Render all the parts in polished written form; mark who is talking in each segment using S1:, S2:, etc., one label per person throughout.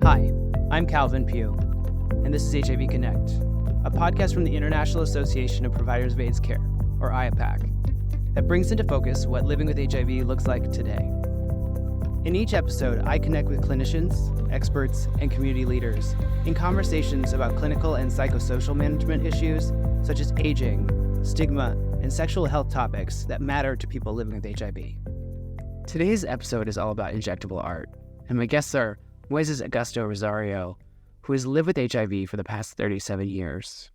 S1: Hi, I'm Calvin Pugh, and this is HIV Connect, a podcast from the International Association of Providers of AIDS Care, or IAPAC, that brings into focus what living with HIV looks like today. In each episode, I connect with clinicians, experts, and community leaders in conversations about clinical and psychosocial management issues such as aging, stigma, and sexual health topics that matter to people living with HIV. Today's episode is all about injectable art, and my guests are Moises Augusto Rosario, who has lived with HIV for the past 37 years.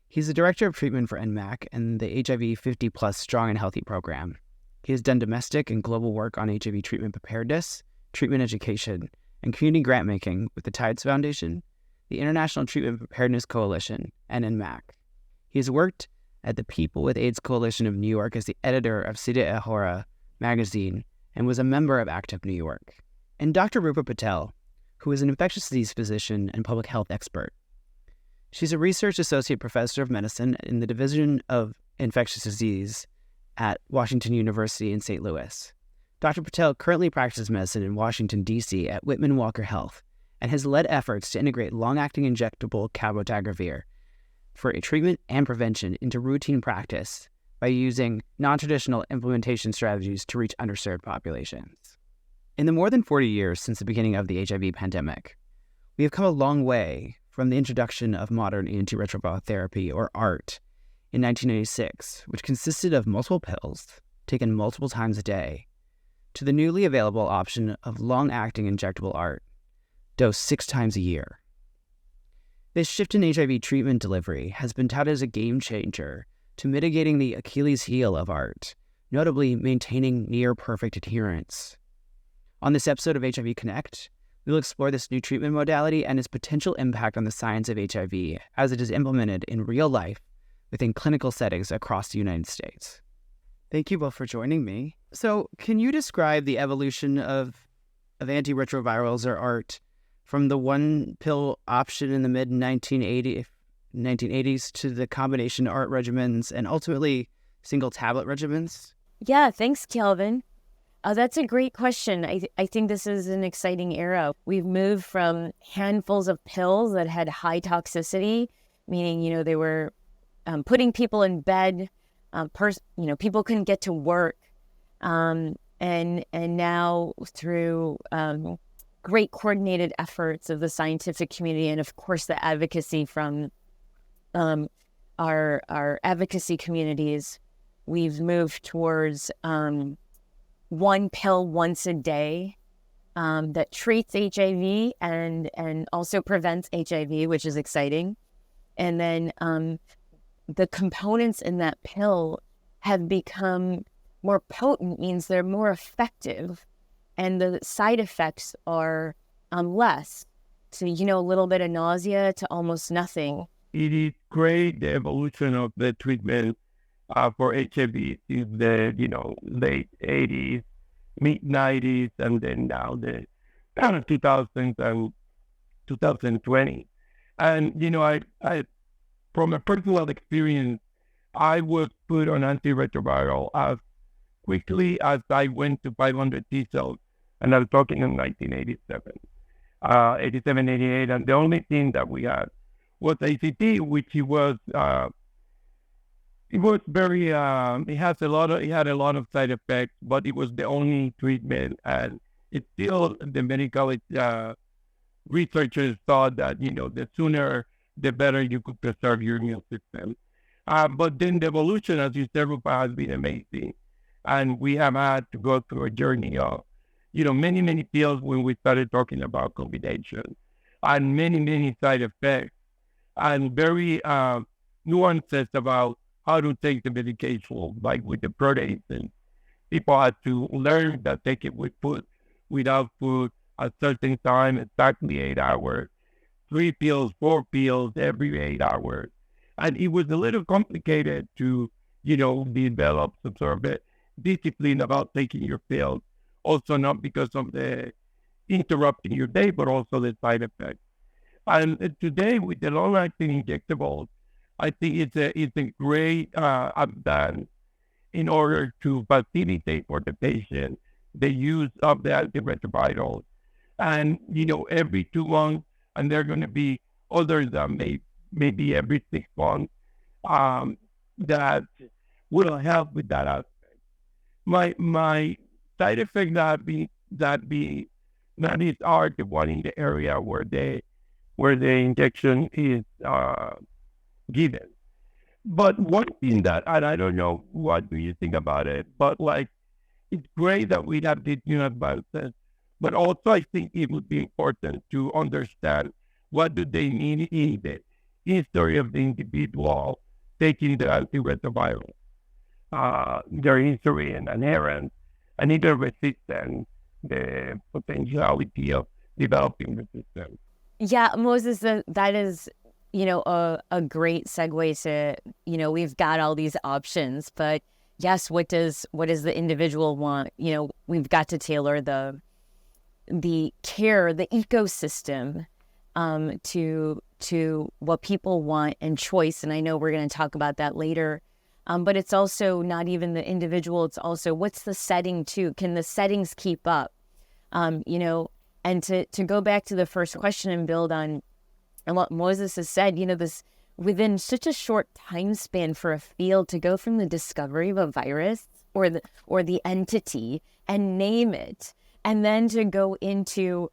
S1: He's the Director of Treatment for NMAC and the HIV 50 Plus Strong and Healthy program. He has done domestic and global work on HIV treatment preparedness, treatment education, and community grant making with the TIDES Foundation, the International Treatment Preparedness Coalition, and NMAC. He has worked at the People with AIDS Coalition of New York as the editor of Sida Ahora magazine and was a member of Active New York. And Dr. Rupa Patel, who is an infectious disease physician and public health expert. She's a research associate professor of medicine in the Division of Infectious Disease at Washington University in St. Louis. Dr. Patel currently practices medicine in Washington, D.C. at Whitman Walker Health and has led efforts to integrate long-acting injectable cabotegravir for treatment and prevention into routine practice by using non-traditional implementation strategies to reach underserved populations. In the more than 40 years since the beginning of the HIV pandemic, we have come a long way from the introduction of modern antiretroviral therapy, or ART, in 1996, which consisted of multiple pills taken multiple times a day, to the newly available option of long-acting injectable ART, dosed 6 times a year. This shift in HIV treatment delivery has been touted as a game-changer to mitigating the Achilles heel of ART, notably maintaining near-perfect adherence. On this episode of HIV Connect, we will explore this new treatment modality and its potential impact on the science of HIV as it is implemented in real life within clinical settings across the United States. Thank you both for joining me. So, can you describe the evolution of antiretrovirals, or ART, from the one-pill option in the mid-1980s to the combination ART regimens and ultimately single-tablet regimens?
S2: Yeah, thanks, Calvin. That's a great question. I think this is an exciting era. We've moved from handfuls of pills that had high toxicity, meaning, they were putting people in bed, people couldn't get to work. And now through great coordinated efforts of the scientific community and, of course, the advocacy from our advocacy communities, we've moved towards one pill once a day that treats HIV and also prevents HIV, which is exciting. And then the components in that pill have become more potent, means they're more effective, and the side effects are less. So, a little bit of nausea to almost nothing.
S3: It is great, the evolution of the treatment for HIV in the late 80s, mid 90s, and then now the 2000s and 2020. And I from a personal experience, I was put on antiretroviral as quickly as I went to 500 T cells, and I was talking in 1987, 87, 88, and the only thing that we had was ACT, which it was very, it had a lot of side effects, but it was the only treatment. And it's still, the medical researchers thought that, the sooner, the better you could preserve your immune system. But then the evolution, as you said, Rupa, has been amazing. And we have had to go through a journey of, many, many pills when we started talking about combination, and many, many side effects, and very nuances about how to take the medication, like with the proteins. And people had to learn that take it with food, without food, at certain time, exactly 8 hours, 3 pills, 4 pills every 8 hours. And it was a little complicated to, develop some sort of discipline about taking your pills. Also not because of the interrupting your day, but also the side effects. And today with the long-acting injectables, I think it's a great advance in order to facilitate for the patient the use of the antiretrovirals and, every 2 months, and they're going to be others that maybe every 6 months, that will help with that aspect. My side effect that is are the one in the area where the injection is given. But one thing that, and I don't know what do you think about it, but like, it's great that we have these new advances, but also I think it would be important to understand what do they mean in the history of the individual taking the antiretroviral, their history and adherence, and either resistance, the potentiality of developing resistance.
S2: Yeah, Moses, that is, a great segue to, we've got all these options, but yes, what does the individual want? We've got to tailor the care, the ecosystem, to what people want and choice. And I know we're going to talk about that later. But it's also not even the individual. It's also what's the setting too? Can the settings keep up? And to go back to the first question and build on what Moses has said, this within such a short time span for a field to go from the discovery of a virus or the entity and name it, and then to go into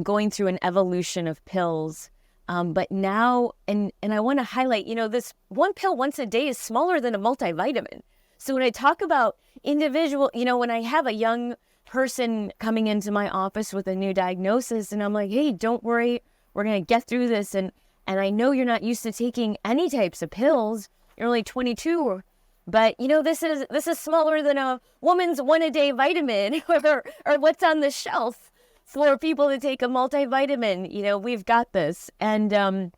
S2: going through an evolution of pills. But now, and I want to highlight, this one pill once a day is smaller than a multivitamin. So when I talk about individual, when I have a young person coming into my office with a new diagnosis and I'm like, hey, don't worry, we're going to get through this. And I know you're not used to taking any types of pills. You're only 22, but this is smaller than a woman's one-a-day vitamin or what's on the shelf for people to take a multivitamin. We've got this. And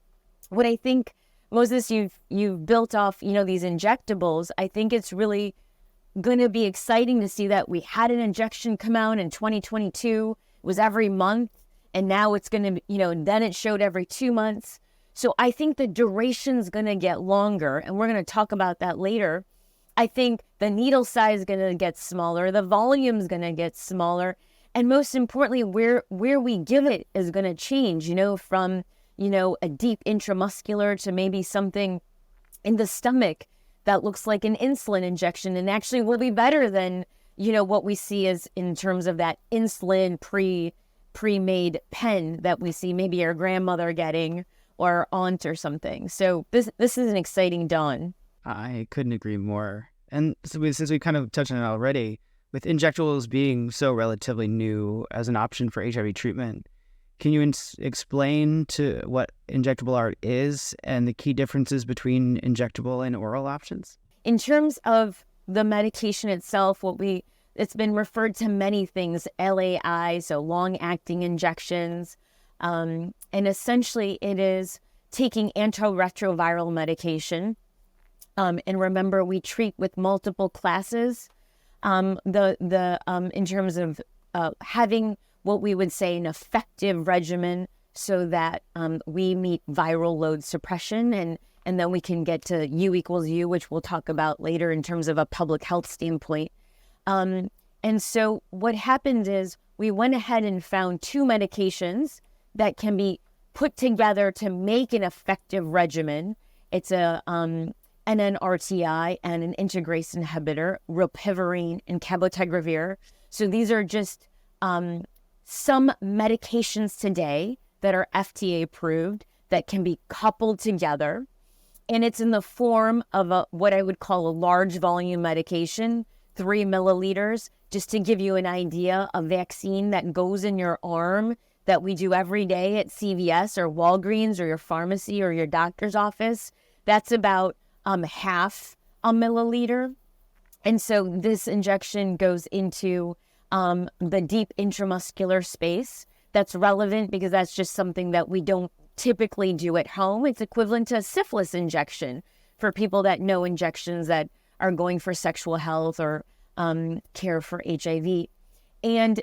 S2: what I think, Moses, you've built off, these injectables. I think it's really going to be exciting to see that we had an injection come out in 2022. It was every month. And now it's going to, then it showed every 2 months. So I think the duration's going to get longer. And we're going to talk about that later. I think the needle size is going to get smaller. The volume's going to get smaller. And most importantly, where we give it is going to change, from, a deep intramuscular to maybe something in the stomach that looks like an insulin injection and actually will be better than, what we see as in terms of that insulin pre-made pen that we see maybe our grandmother getting or aunt or something. So this is an exciting dawn.
S1: I couldn't agree more. And so since we kind of touched on it already, with injectables being so relatively new as an option for HIV treatment, can you explain to what injectable art is and the key differences between injectable and oral options?
S2: In terms of the medication itself, it's been referred to many things, LAI, so long-acting injections. And essentially it is taking antiretroviral medication. And remember, we treat with multiple classes. In terms of having what we would say an effective regimen so that we meet viral load suppression and then we can get to U equals U, which we'll talk about later in terms of a public health standpoint. And so what happened is we went ahead and found 2 medications that can be put together to make an effective regimen. It's a NNRTI and an integrase inhibitor, rilpivirine and cabotegravir. So these are just some medications today that are FDA approved that can be coupled together. And it's in the form of what I would call a large volume medication, 3 milliliters, just to give you an idea, a vaccine that goes in your arm that we do every day at CVS or Walgreens or your pharmacy or your doctor's office. That's about half a milliliter. And so this injection goes into the deep intramuscular space. That's relevant because that's just something that we don't typically do at home. It's equivalent to a syphilis injection for people that know injections that are going for sexual health or care for HIV. And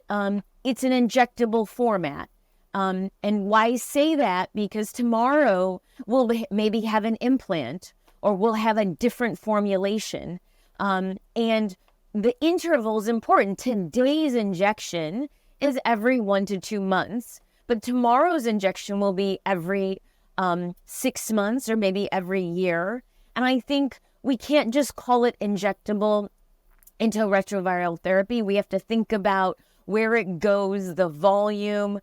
S2: it's an injectable format. And why say that? Because tomorrow we'll maybe have an implant or we'll have a different formulation. And the interval is important. Today's injection is every 1 to 2 months, but tomorrow's injection will be every 6 months or maybe every year. And I think we can't just call it injectable antiretroviral therapy. We have to think about where it goes, the volume,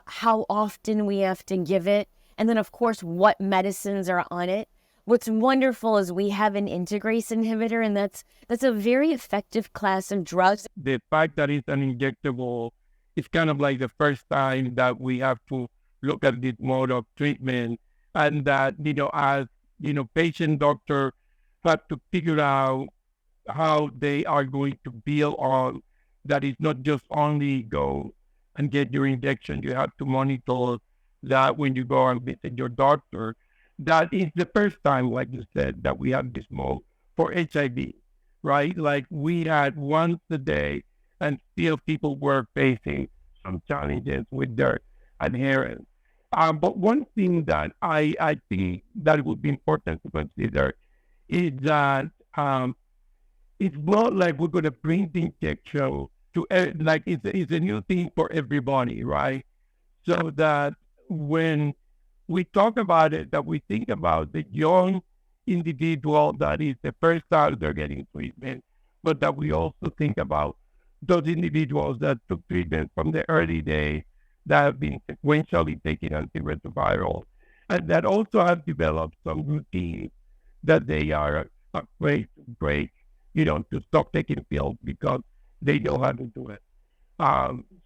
S2: how often we have to give it, and then of course what medicines are on it. What's wonderful is we have an integrase inhibitor, and that's a very effective class of drugs.
S3: The fact that it's an injectable is kind of like the first time that we have to look at this mode of treatment, and that, as, patient doctor have to figure out how they are going to build on that. It's not just only go and get your injection. You have to monitor that when you go and visit your doctor. That is the first time, like you said, that we have this mode for HIV, right? Like we had once a day, and still people were facing some challenges with their adherence. But one thing that I think that would be important to consider is that it's not like we're going to bring the injection to, like it's a new thing for everybody, right? So that when we talk about it, that we think about the young individual that is the first time they're getting treatment, but that we also think about those individuals that took treatment from the early days, that have been sequentially taking antiretroviral, and that also have developed some routines that they are afraid to break, to stop taking pills because they know how to do it.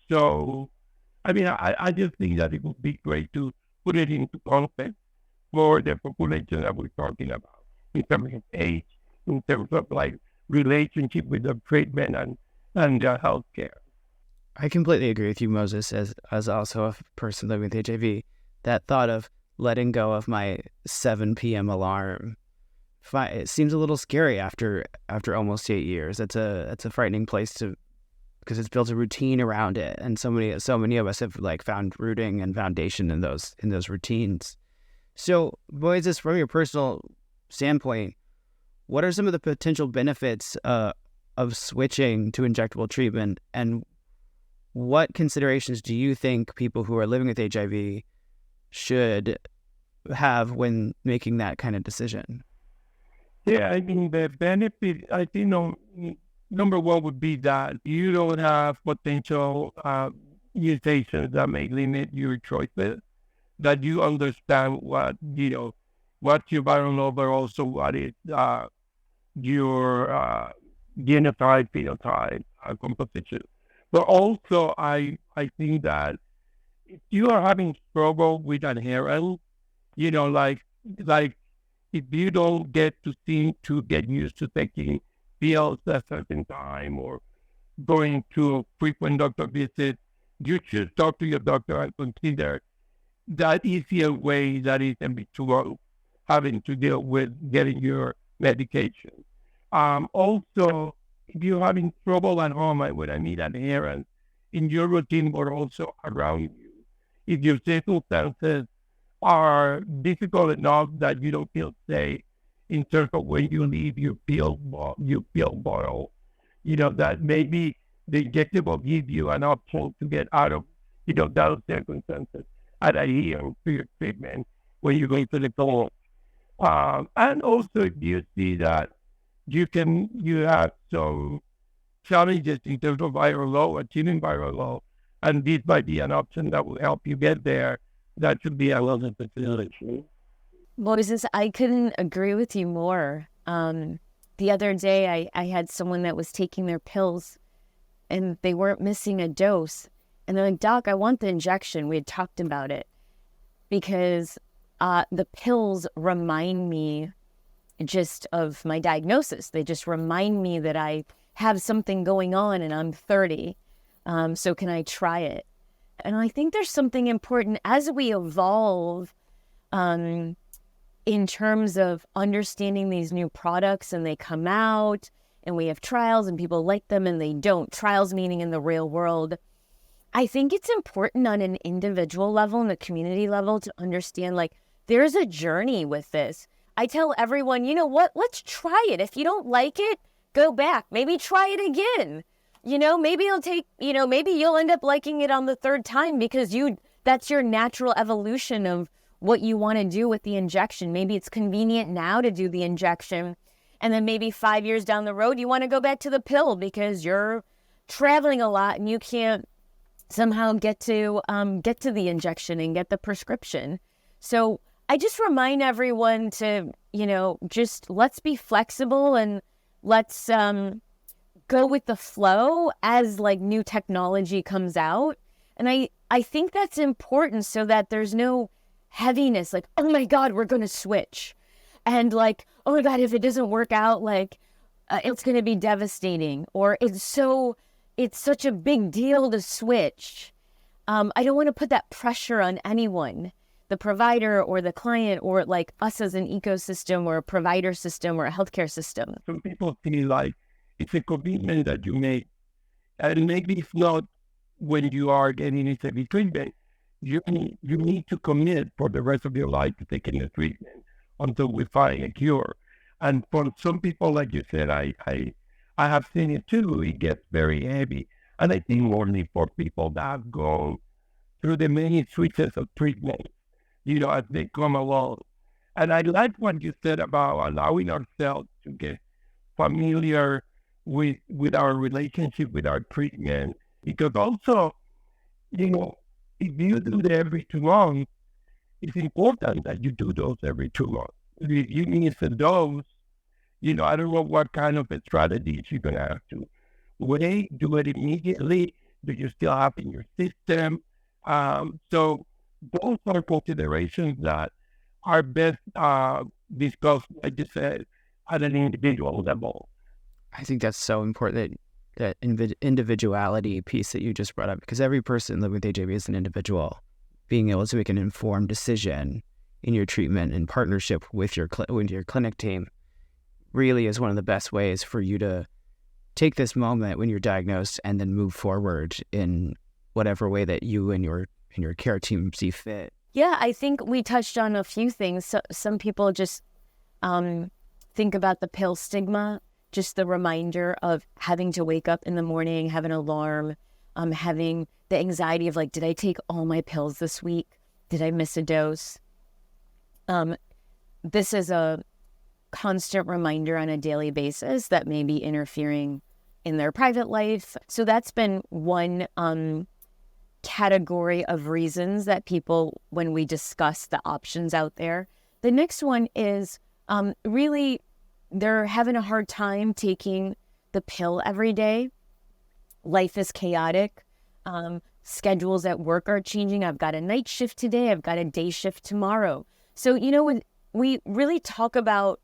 S3: So, I just think that it would be great to put it into context for the population that we're talking about, in terms of age, in terms of like relationship with the treatment and healthcare.
S1: I completely agree with you, Moses, as also a person living with HIV. That thought of letting go of my 7 p.m. alarm, it seems a little scary after almost 8 years. It's a frightening place because it's built a routine around it, and so many of us have like found rooting and foundation in those routines. So, Moses, from your personal standpoint, what are some of the potential benefits of switching to injectable treatment, and what considerations do you think people who are living with HIV should have when making that kind of decision?
S3: Yeah, the benefit, I think, number one would be that you don't have potential mutations that may limit your choices, that you understand what's your viral load, but also what is your genotype, phenotype, composition. But also, I think that if you are having trouble with adherence, like if you don't get used to taking pills at a certain time or going to a frequent doctor visit, you should talk to your doctor and consider that easier way that is in between having to deal with getting your medication. Also, if you're having trouble at home, what I mean adherence in your routine, but also around you, if your circumstances are difficult enough that you don't feel safe in terms of when you leave your pill bottle, that maybe the injectable give you an option to get out of, those circumstances and adhere to your treatment when you go to the clinic. And also, if you see that you have some challenges in terms of viral load, achieving viral load, and this might be an option that will help you get there, that should be a lot of consideration.
S2: Moses, I couldn't agree with you more. The other day, I had someone that was taking their pills, and they weren't missing a dose. And they're like, "Doc, I want the injection." We had talked about it because the pills remind me just of my diagnosis. They just remind me that I have something going on and I'm 30. So can I try it? And I think there's something important as we evolve in terms of understanding these new products, and they come out and we have trials and people like them and they don't. Trials meaning in the real world. I think it's important on an individual level and a community level to understand, like, there's a journey with this. I tell everyone, you know what, let's try it. If you don't like it, go back. Maybe try it again. maybe it'll take, maybe you'll end up liking it on the third time because that's your natural evolution of what you want to do with the injection. Maybe it's convenient now to do the injection. And then maybe 5 years down the road, you want to go back to the pill because you're traveling a lot and you can't somehow get to the injection and get the prescription. So I just remind everyone to, just let's be flexible and let's go with the flow as like new technology comes out. And I think that's important so that there's no heaviness, like, oh my God, we're going to switch. And like, oh my God, if it doesn't work out, like it's going to be devastating, or it's such a big deal to switch. I don't want to put that pressure on anyone, the provider or the client, or like us as an ecosystem or a provider system or a healthcare system.
S3: Some people feel like it's a commitment that you make, and maybe it's not when you are getting HIV treatment. You need to commit for the rest of your life to taking the treatment until we find a cure. And for some people, like you said, I have seen it too. It gets very heavy. And I think only for people that have gone through the many switches of treatment, as they come along. And I like what you said about allowing ourselves to get familiar with our relationship with our treatment. Because also, if you do that every 2 months, it's important that you do those every 2 months. If you miss a dose, I don't know what kind of a strategies you're going to have to wait, do it immediately. Do you still have in your system? So those are considerations that are best discussed, like you said, at an individual level.
S1: I think that's so important, that individuality piece that you just brought up, because every person living with HIV is an individual. Being able to make an informed decision in your treatment in partnership with your clinic team really is one of the best ways for you to take this moment when you're diagnosed and then move forward in whatever way that you and your care team see fit.
S2: Yeah, I think we touched on a few things. So, some people just think about the pill stigma, just the reminder of having to wake up in the morning, have an alarm, having the anxiety of like, did I take all my pills this week? Did I miss a dose? This is a constant reminder on a daily basis that may be interfering in their private life. So that's been one category of reasons that people, when we discuss the options out there. The next one is really they're having a hard time taking the pill every day. Life is chaotic. Schedules at work are changing. I've got a night shift today. I've got a day shift tomorrow. So, when we really talk about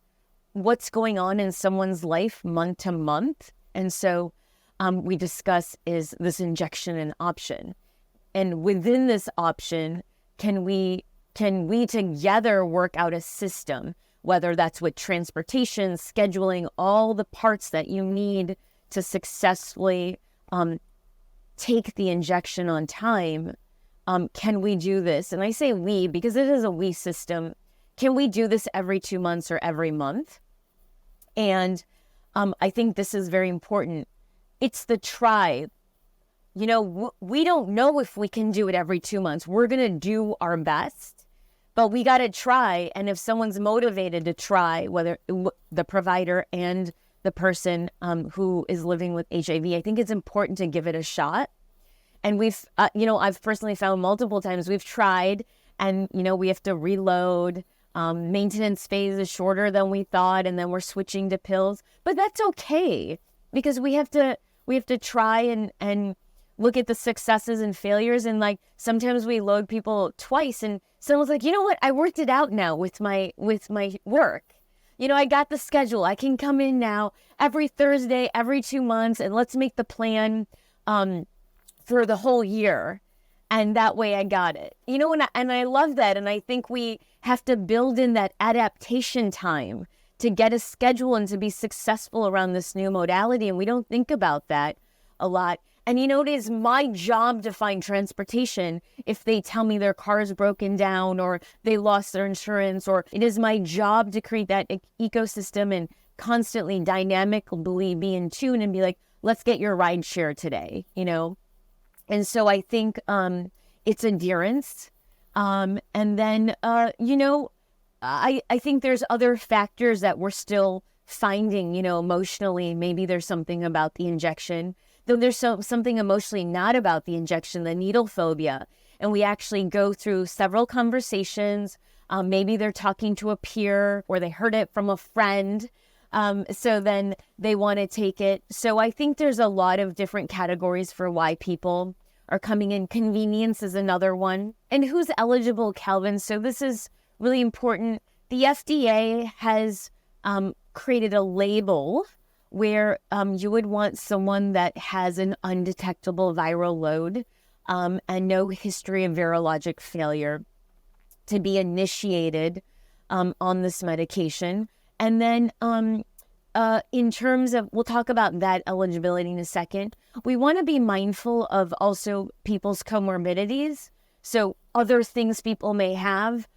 S2: what's going on in someone's life month to month. And so we discuss, is this injection an option? And within this option, can we together work out a system, whether that's with transportation, scheduling, all the parts that you need to successfully take the injection on time? Can we do this? And I say we because it is a we system. Can we do this every 2 months or every month? And I think this is very important. It's the try. We don't know if we can do it every 2 months. We're going to do our best, but we got to try. And if someone's motivated to try, whether the provider and the person who is living with HIV, I think it's important to give it a shot. And we've, I've personally found multiple times we've tried and, we have to reload. Maintenance phase is shorter than we thought, and then we're switching to pills. But that's okay because we have to try and look at the successes and failures. And like sometimes we load people twice, and someone's like, you know what? I worked it out now with my work. I got the schedule. I can come in now every Thursday, every 2 months, and let's make the plan for the whole year. And that way I got it. And I love that. And I think we have to build in that adaptation time to get a schedule and to be successful around this new modality. And we don't think about that a lot. And it is my job to find transportation if they tell me their car is broken down or they lost their insurance, or it is my job to create that ecosystem and constantly dynamically be in tune and be like, let's get your ride share today, And so I think it's adherence. And then, I think there's other factors that we're still finding, emotionally. Maybe there's something about the injection, though there's something emotionally not about the injection, the needle phobia. And we actually go through several conversations. Maybe they're talking to a peer or they heard it from a friend. So then they want to take it. So I think there's a lot of different categories for why people are coming in. Convenience is another one. And who's eligible, Calvin? So this is really important. The FDA has created a label where you would want someone that has an undetectable viral load and no history of virologic failure to be initiated on this medication. And then in terms of, we'll talk about that eligibility in a second, we want to be mindful of also people's comorbidities. So other things people may have.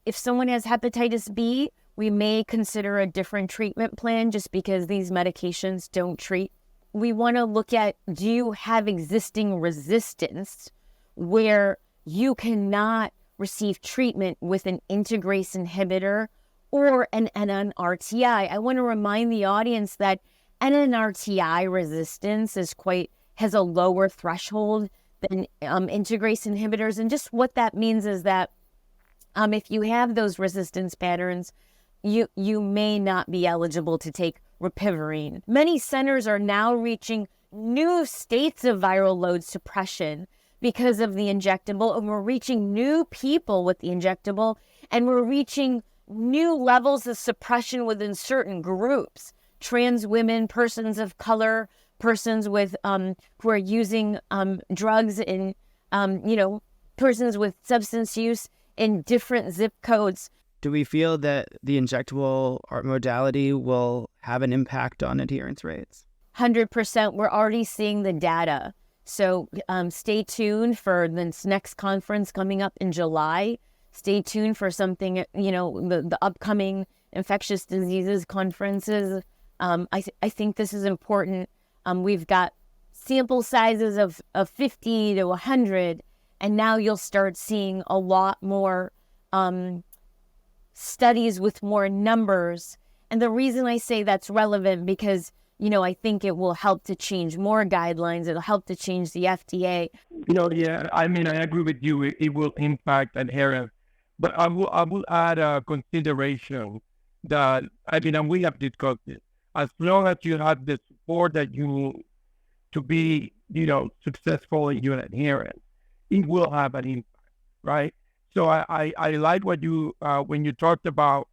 S2: If someone has hepatitis B, we may consider a different treatment plan just because these medications don't treat. We want to look at, do you have existing resistance where you cannot receive treatment with an integrase inhibitor or an NNRTI? I want to remind the audience that NNRTI resistance has a lower threshold than integrase inhibitors. And just what that means is that if you have those resistance patterns, you may not be eligible to take Ripivirine. Many centers are now reaching new states of viral load suppression because of the injectable, and we're reaching new people with the injectable, and we're reaching new levels of suppression within certain groups: trans women, persons of color, persons with who are using drugs, and persons with substance use in different zip codes.
S1: Do we feel that the injectable modality will have an impact on adherence rates?
S2: 100%. We're already seeing the data. So stay tuned for this next conference coming up in July. Stay tuned for something, the upcoming infectious diseases conferences. I think this is important. We've got sample sizes of 50 to 100, and now you'll start seeing a lot more studies with more numbers. And the reason I say that's relevant because, I think it will help to change more guidelines. It'll help to change the FDA.
S3: I agree with you. It will impact adherence. But I will add a consideration that, and we have discussed it. As long as you have the support that you need to be, successful in your adherence, it will have an impact, right? So I like what you, when you talked about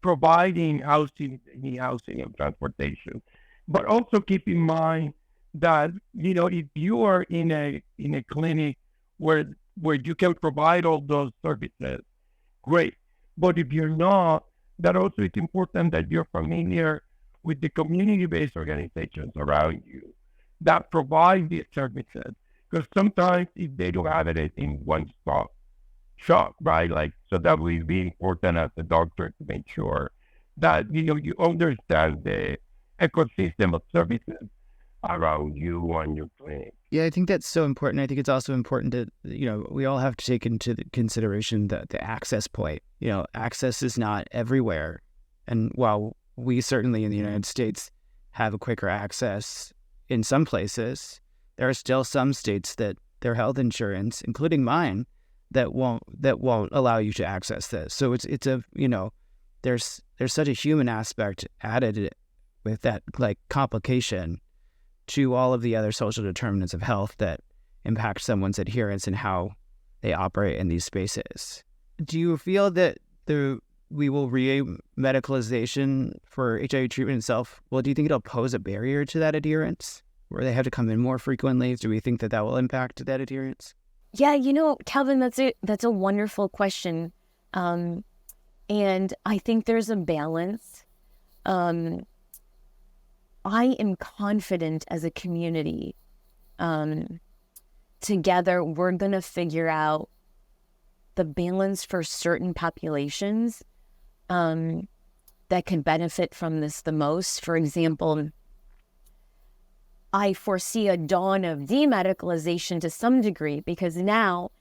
S3: providing housing and transportation, but also keep in mind that, if you are in a clinic where you can provide all those services, great. But if you're not, that also is important that you're familiar with the community-based organizations around you that provide these services. Because sometimes if they don't have it in one stop shop, right? So that will be important as a doctor to make sure that, you understand the ecosystem of services around you and your clinic.
S1: Yeah, I think that's so important. I think it's also important that, we all have to take into consideration the access point. Access is not everywhere. And while we certainly in the United States have a quicker access in some places, there are still some states that their health insurance, including mine, that won't allow you to access this. So it's a, there's such a human aspect added with that complication to all of the other social determinants of health that impact someone's adherence and how they operate in these spaces. Do you feel that we will medicalization for HIV treatment itself? Well, do you think it'll pose a barrier to that adherence, where they have to come in more frequently? Do we think that will impact that adherence?
S2: Yeah, Calvin, that's a wonderful question. And I think there's a balance. I am confident as a community, together, we're going to figure out the balance for certain populations that can benefit from this the most. For example, I foresee a dawn of demedicalization to some degree, because now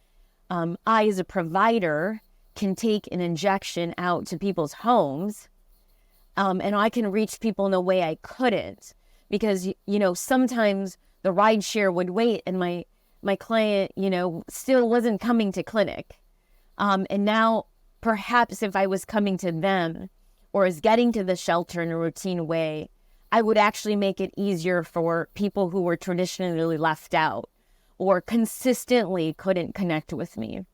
S2: I, as a provider, can take an injection out to people's homes, and I can reach people in a way I couldn't, because, sometimes the rideshare would wait and my client, still wasn't coming to clinic. And now perhaps if I was coming to them or is getting to the shelter in a routine way, I would actually make it easier for people who were traditionally left out or consistently couldn't connect with me,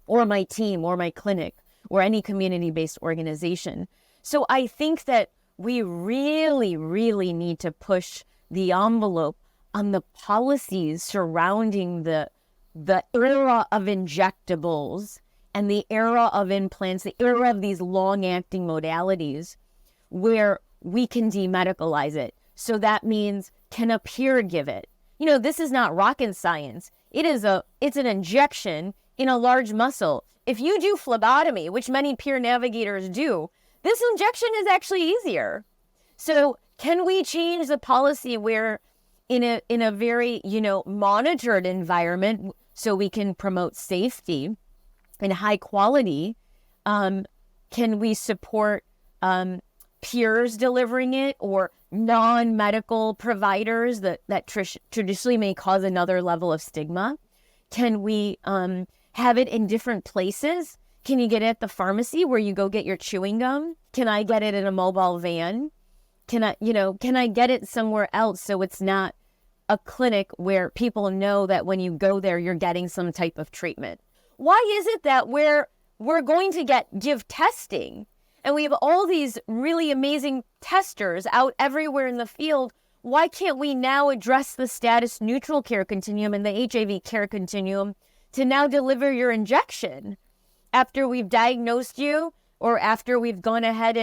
S2: or my team, or my clinic, or any community-based organization. So I think that we really, really need to push the envelope on the policies surrounding the era of injectables and the era of implants, the era of these long-acting modalities, where we can demedicalize it. So that means, can a peer give it? This is not rocket science. It's an injection in a large muscle. If you do phlebotomy, which many peer navigators do, this injection is actually easier. So can we change the policy where in a very, monitored environment, so we can promote safety and high quality, can we support peers delivering it, or non-medical providers that traditionally may cause another level of stigma? Can we have it in different places? Can you get it at the pharmacy where you go get your chewing gum? Can I get it in a mobile van? Can I get it somewhere else so it's not a clinic where people know that when you go there, you're getting some type of treatment? Why is it that we're going to give testing, and we have all these really amazing testers out everywhere in the field? Why can't we now address the status neutral care continuum and the HIV care continuum to now deliver your injection after we've diagnosed you, or after we've gone ahead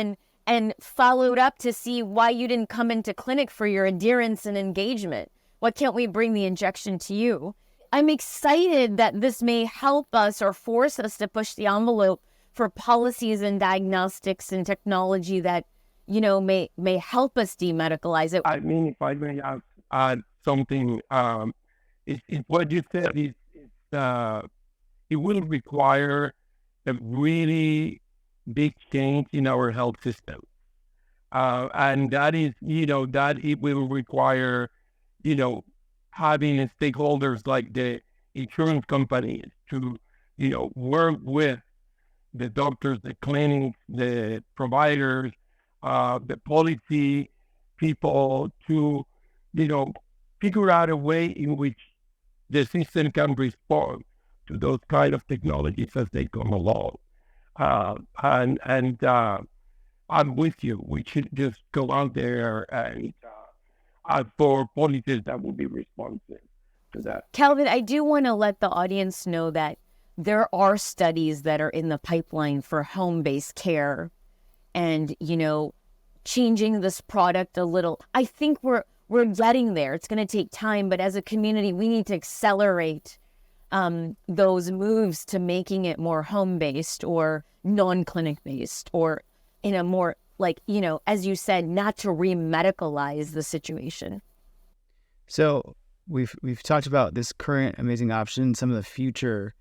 S2: and followed up to see why you didn't come into clinic for your adherence and engagement? Why can't we bring the injection to you? I'm excited that this may help us or force us to push the envelope for policies and diagnostics and technology that, may help us demedicalize it.
S3: I mean, if I may add something, it's what you said is it will require a really big change in our health system. And that is, that it will require, having stakeholders like the insurance companies to, work with the doctors, the clinics, the providers, the policy people to, figure out a way in which the system can respond to those kind of technologies as they come along. And I'm with you. We should just go out there and for policies that will be responsive to that.
S2: Calvin, I do want to let the audience know that there are studies that are in the pipeline for home-based care and, changing this product a little. I think we're getting there. It's going to take time, but as a community, we need to accelerate those moves to making it more home-based or non-clinic based, or in a more, as you said, not to re-medicalize the situation.
S1: So we've talked about this current amazing option, some of the future,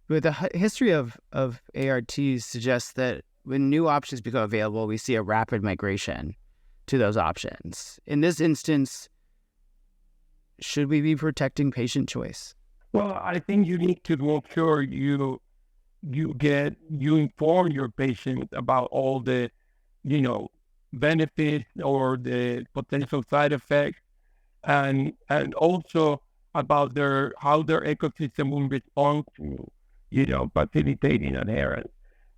S1: but the history of ARTs suggests that when new options become available, we see a rapid migration to those options. In this instance, should we be protecting patient choice?
S3: Well, I think you need to make sure you inform your patient about all the, benefits or the potential side effects, and also about how their ecosystem will respond to, facilitating adherence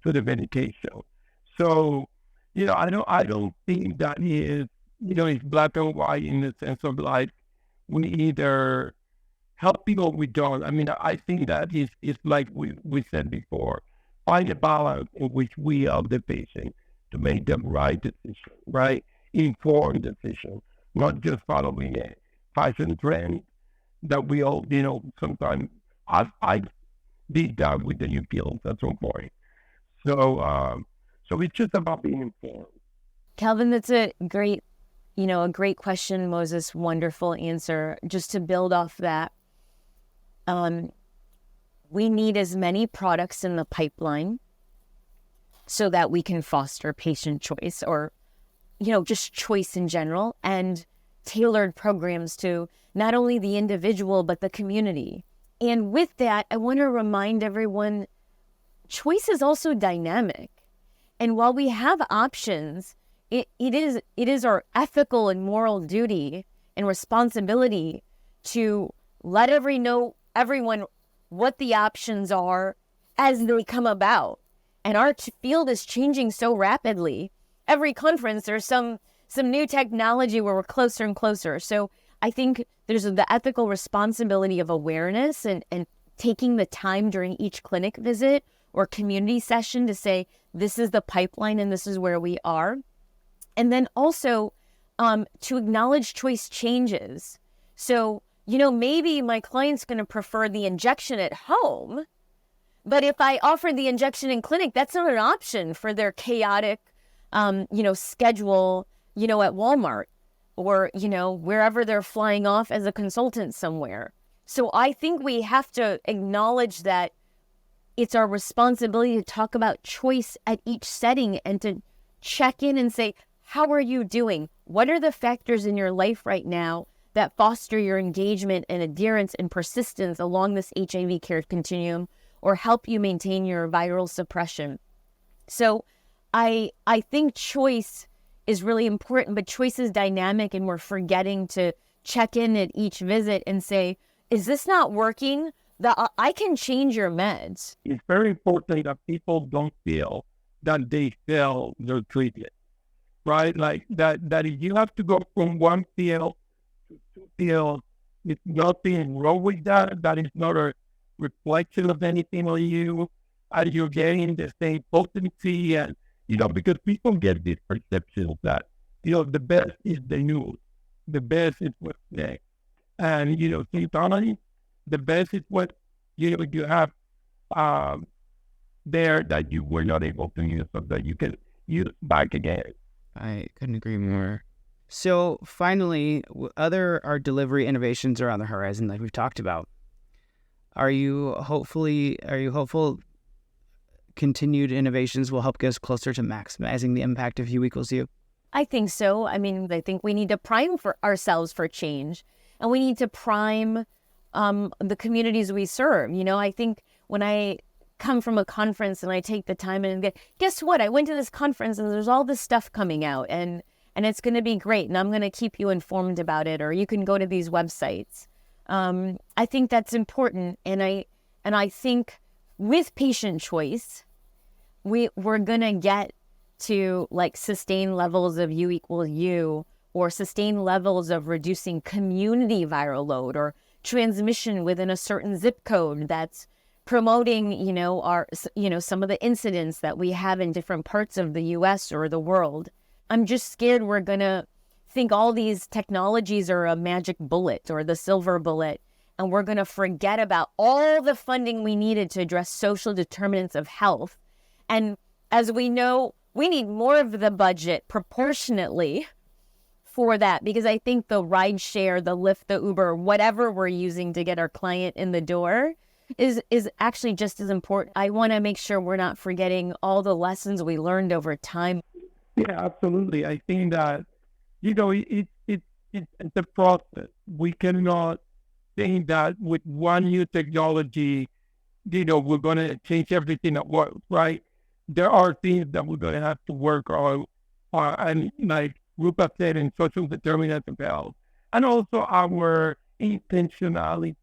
S3: to the medication. So, I don't think that is, it's black and white in the sense of we either help people, we don't. I mean, I think that is like we said before, find a balance in which we help the patient to make the right decision, right? Informed decision, not just following a fashion trend that we all, sometimes I did that with the new pills at some point. So it's just about being informed.
S2: Calvin, that's a great a great question, Moses. Wonderful answer. Just to build off that, we need as many products in the pipeline so that we can foster patient choice, or, just choice in general, and tailored programs to not only the individual, but the community. And with that, I want to remind everyone, choice is also dynamic. And while we have options, it is our ethical and moral duty and responsibility to let everyone what the options are as they come about. And our field is changing so rapidly. Every conference, there's some new technology where we're closer and closer. So I think there's the ethical responsibility of awareness and taking the time during each clinic visit or community session to say, this is the pipeline and this is where we are. And then also to acknowledge choice changes. So, maybe my client's going to prefer the injection at home, but if I offer the injection in clinic, that's not an option for their chaotic, schedule, at Walmart or, wherever they're flying off as a consultant somewhere. So I think we have to acknowledge that it's our responsibility to talk about choice at each setting and to check in and say, how are you doing? What are the factors in your life right now that foster your engagement and adherence and persistence along this HIV care continuum, or help you maintain your viral suppression? So I think choice is really important, but choice is dynamic, and we're forgetting to check in at each visit and say, is this not working? I can change your meds.
S3: It's very important that people don't feel that they fail their treatment, right? Like that if you have to go from one field to two fields, it's nothing wrong with that. That is not a reflection of anything on you. And you're getting the same potency, and, because people get this perception that, the best is the news. The best is what's next. And, sometimes the best is what, you have there that you were not able to use, so that you can use back again.
S1: I couldn't agree more. So finally, our delivery innovations are on the horizon, like we've talked about. Are you hopeful continued innovations will help get us closer to maximizing the impact of U equals U?
S2: I think so. I think we need to prime for ourselves for change, and we need to prime the communities we serve. I think when I come from a conference and I take the time and guess what? I went to this conference and there's all this stuff coming out, and it's going to be great, and I'm going to keep you informed about it, or you can go to these websites. I think that's important, and I think with patient choice, we're going to get to sustained levels of U equals U, or sustained levels of reducing community viral load or transmission within a certain zip code that's promoting, some of the incidents that we have in different parts of the US or the world. I'm just scared we're going to think all these technologies are a magic bullet or the silver bullet, and we're going to forget about all the funding we needed to address social determinants of health. And as we know, we need more of the budget proportionately for that, because I think the ride share, the Lyft, the Uber, whatever we're using to get our client in the door is actually just as important. I want to make sure we're not forgetting all the lessons we learned over time.
S3: Yeah, absolutely. I think that, it's a process. We cannot think that with one new technology, we're going to change everything at once, right? There are things that we're going to have to work on, and like Rupa said, in social determinants of health, and also our intentionality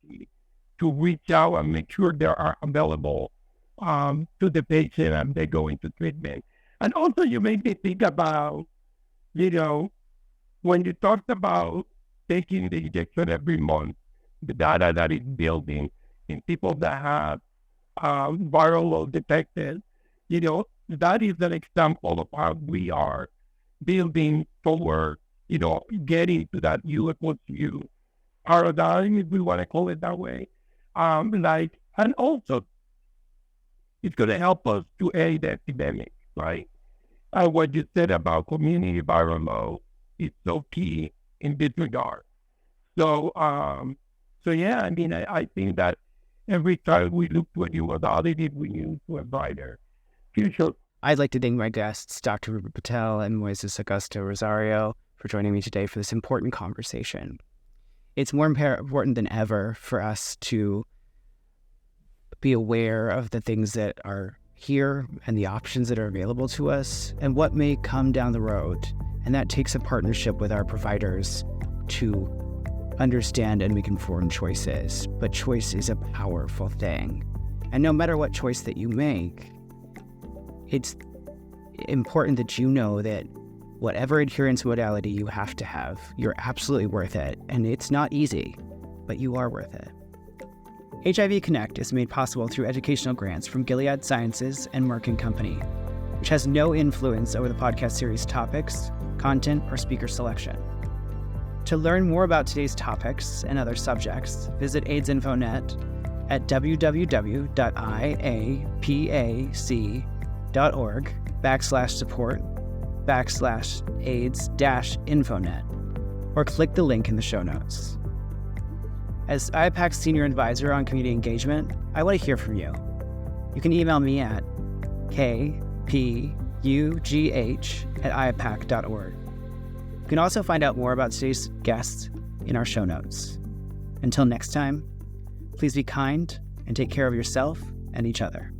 S3: to reach out and make sure they are available to the patient and they go into treatment. And also, you made me think about, when you talked about taking the injection every month, the data that is building in people that have viral load detected, that is an example of how we are building toward, getting to that U equals U paradigm, if we want to call it that way. And also, it's going to help us to aid the epidemic, right? What you said about community viral load, is so key in this regard. So, yeah, I mean, I think that every time we look to a new modality, we use to a brighter future.
S1: I'd like to thank my guests, Dr. Rupert Patel and Moises Augusto Rosario, for joining me today for this important conversation. It's more important than ever for us to be aware of the things that are here and the options that are available to us and what may come down the road. And that takes a partnership with our providers to understand and make informed choices. But choice is a powerful thing. And no matter what choice that you make, it's important that you know that whatever adherence modality you have to have, you're absolutely worth it. And it's not easy, but you are worth it. HIV Connect is made possible through educational grants from Gilead Sciences and Merck & Company, which has no influence over the podcast series topics, content, or speaker selection. To learn more about today's topics and other subjects, visit AIDS-InfoNet at www.iapac.org/support/AIDS-InfoNet, or click the link in the show notes. As IAPAC's Senior Advisor on Community Engagement, I want to hear from you. You can email me at kpugh@iapac.org. You can also find out more about today's guests in our show notes. Until next time, please be kind and take care of yourself and each other.